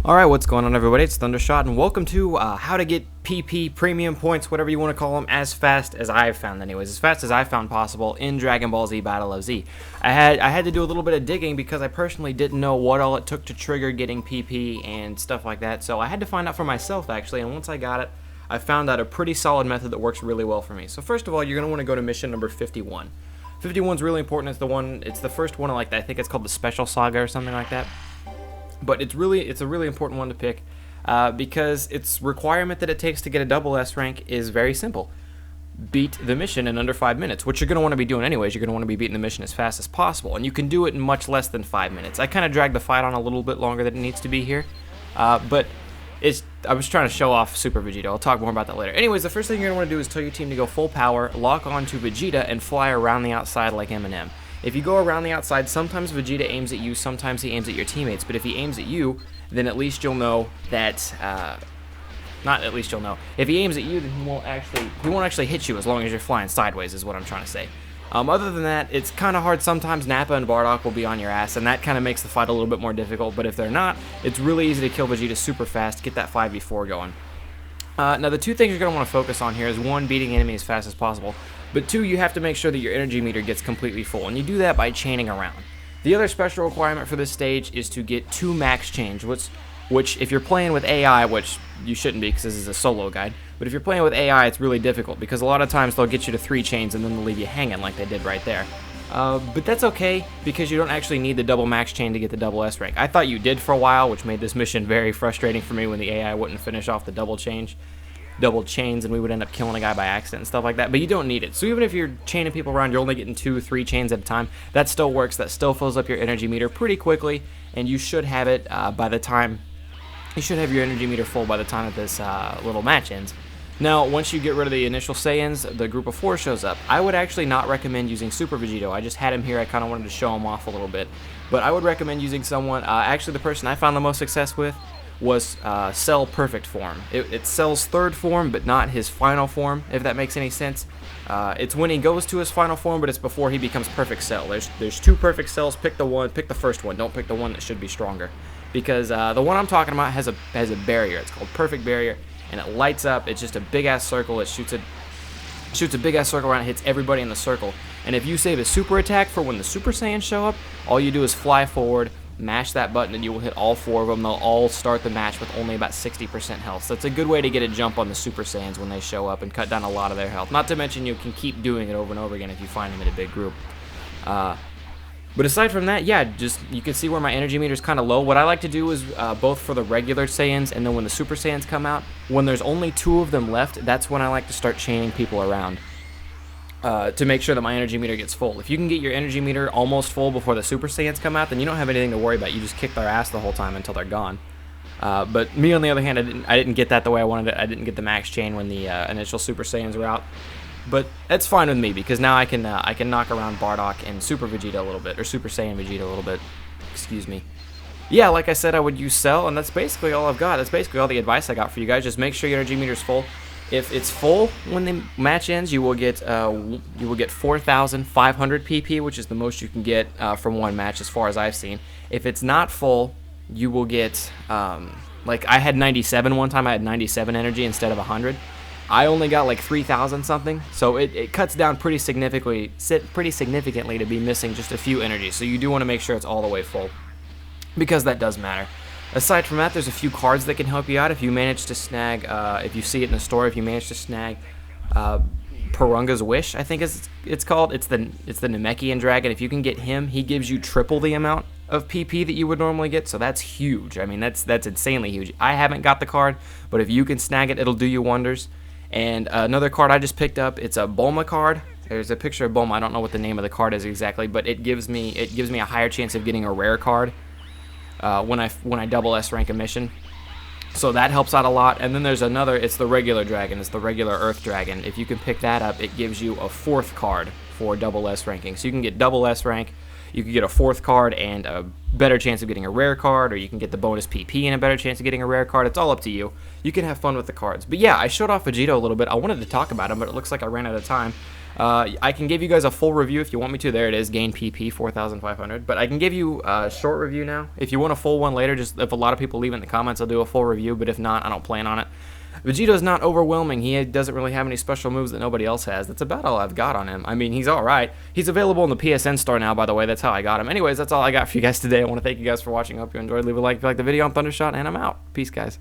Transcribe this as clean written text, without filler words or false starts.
Alright, what's going on everybody? It's Thundershot and welcome to how to get PP, premium points, whatever you want to call them, as fast as I've found anyways. As fast as I've found possible in Dragon Ball Z Battle of Z. I had to do a little bit of digging because I personally didn't know what all it took to trigger getting PP and stuff like that. So I had to find out for myself actually, and once I got it, I found out a pretty solid method that works really well for me. So first of all, you're going to want to go to mission number 51. 51 is really important. It's the first one I think it's called the Special Saga or something like that. But it's a really important one to pick because its requirement that it takes to get a double S rank is very simple. Beat the mission in under 5 minutes, which you're going to want to be doing anyways. You're going to want to be beating the mission as fast as possible, and you can do it in much less than 5 minutes. I kind of dragged the fight on a little bit longer than it needs to be here, but I was trying to show off Super Vegeta. I'll talk more about that later. Anyways, the first thing you're going to want to do is tell your team to go full power, lock on to Vegeta, and fly around the outside like Eminem. If you go around the outside, sometimes Vegeta aims at you, sometimes he aims at your teammates, but if he aims at you, then at least you'll know that, not at least you'll know. If he aims at you, then he won't actually hit you as long as you're flying sideways, is what I'm trying to say. Other than that, it's kind of hard. Sometimes Nappa and Bardock will be on your ass, and that kind of makes the fight a little bit more difficult, but if they're not, it's really easy to kill Vegeta super fast, get that 5v4 going. Now, the two things you're going to want to focus on here is, one, beating enemy as fast as possible, but two, you have to make sure that your energy meter gets completely full, and you do that by chaining around. The other special requirement for this stage is to get 2 max chains, which if you're playing with AI, which you shouldn't be because this is a solo guide, but if you're playing with AI, it's really difficult because a lot of times they'll get you to 3 chains and then they'll leave you hanging like they did right there. But that's okay because you don't actually need the double max chain to get the double S rank. I thought you did for a while, which made this mission very frustrating for me when the AI wouldn't finish off the double chains, and we would end up killing a guy by accident and stuff like that, but you don't need it. So even if you're chaining people around, you're only getting 2-3 chains at a time, that still works. That still fills up your energy meter pretty quickly, and you should have it you should have your energy meter full by the time that this little match ends. Now, once you get rid of the initial Saiyans, the group of 4 shows up. I would actually not recommend using Super Vegito. I just had him here. I kind of wanted to show him off a little bit, but I would recommend using someone, actually the person I found the most success with was Cell Perfect Form. It's Cell's 3rd form, but not his final form, if that makes any sense. It's when he goes to his final form, but it's before he becomes Perfect Cell. There's 2 Perfect Cells. Pick the first one. Don't pick the one that should be stronger, because the one I'm talking about has a barrier. It's called Perfect Barrier, and it lights up. It's just a big ass circle. It shoots a big ass circle around. It hits everybody in the circle. And if you save a super attack for when the Super Saiyans show up, all you do is fly forward, mash that button, and you will hit all 4 of them. They'll all start the match with only about 60% health. So that's a good way to get a jump on the Super Saiyans when they show up and cut down a lot of their health. Not to mention you can keep doing it over and over again if you find them in a big group. But aside from that, yeah, just you can see where my energy meter is kind of low. What I like to do is both for the regular Saiyans and then when the Super Saiyans come out, when there's only 2 of them left, that's when I like to start chaining people around. To make sure that my energy meter gets full. If you can get your energy meter almost full before the Super Saiyans come out, then you don't have anything to worry about. You just kick their ass the whole time until they're gone. But me, on the other hand, I didn't get that the way I wanted it. I didn't get the max chain when the initial Super Saiyans were out. But that's fine with me because now I can knock around Bardock and Super Vegeta a little bit, or Super Saiyan Vegeta a little bit. Excuse me. Yeah, like I said, I would use Cell, and that's basically all I've got. That's basically all the advice I got for you guys. Just make sure your energy meter's full. If it's full when the match ends, you will get 4,500 PP, which is the most you can get from one match as far as I've seen. If it's not full, you will get like I had 97 one time. I had 97 energy instead of 100. I only got like 3,000 something, so it cuts down pretty significantly to be missing just a few energies. So you do want to make sure it's all the way full, because that does matter. Aside from that, there's a few cards that can help you out if you manage to snag, if you see it in the store, if you manage to snag Porunga's Wish, I think it's called. It's the Namekian Dragon. If you can get him, he gives you triple the amount of PP that you would normally get, so that's huge. I mean, that's insanely huge. I haven't got the card, but if you can snag it, it'll do you wonders. And another card I just picked up, it's a Bulma card. There's a picture of Bulma. I don't know what the name of the card is exactly, but it gives me a higher chance of getting a rare card when I double S rank a mission. So that helps out a lot. And then there's another, it's the regular dragon. It's the regular Earth Dragon. If you can pick that up, it gives you a 4th card for double S ranking. So you can get double S rank, you can get a 4th card and a better chance of getting a rare card, or you can get the bonus PP and a better chance of getting a rare card. It's all up to you. You can have fun with the cards. But yeah, I showed off Vegito a little bit. I wanted to talk about him, but it looks like I ran out of time. I can give you guys a full review if you want me to. There it is, gain PP 4,500. But I can give you a short review now. If you want a full one later, just if a lot of people leave in the comments, I'll do a full review. But if not, I don't plan on it. Vegeto's not overwhelming. He doesn't really have any special moves that nobody else has. That's about all I've got on him. I mean, he's all right. He's available in the PSN store now, by the way. That's how I got him. Anyways, that's all I got for you guys today. I want to thank you guys for watching. I hope you enjoyed. Leave a like if you like the video. I'm Thundershot, and I'm out. Peace, guys.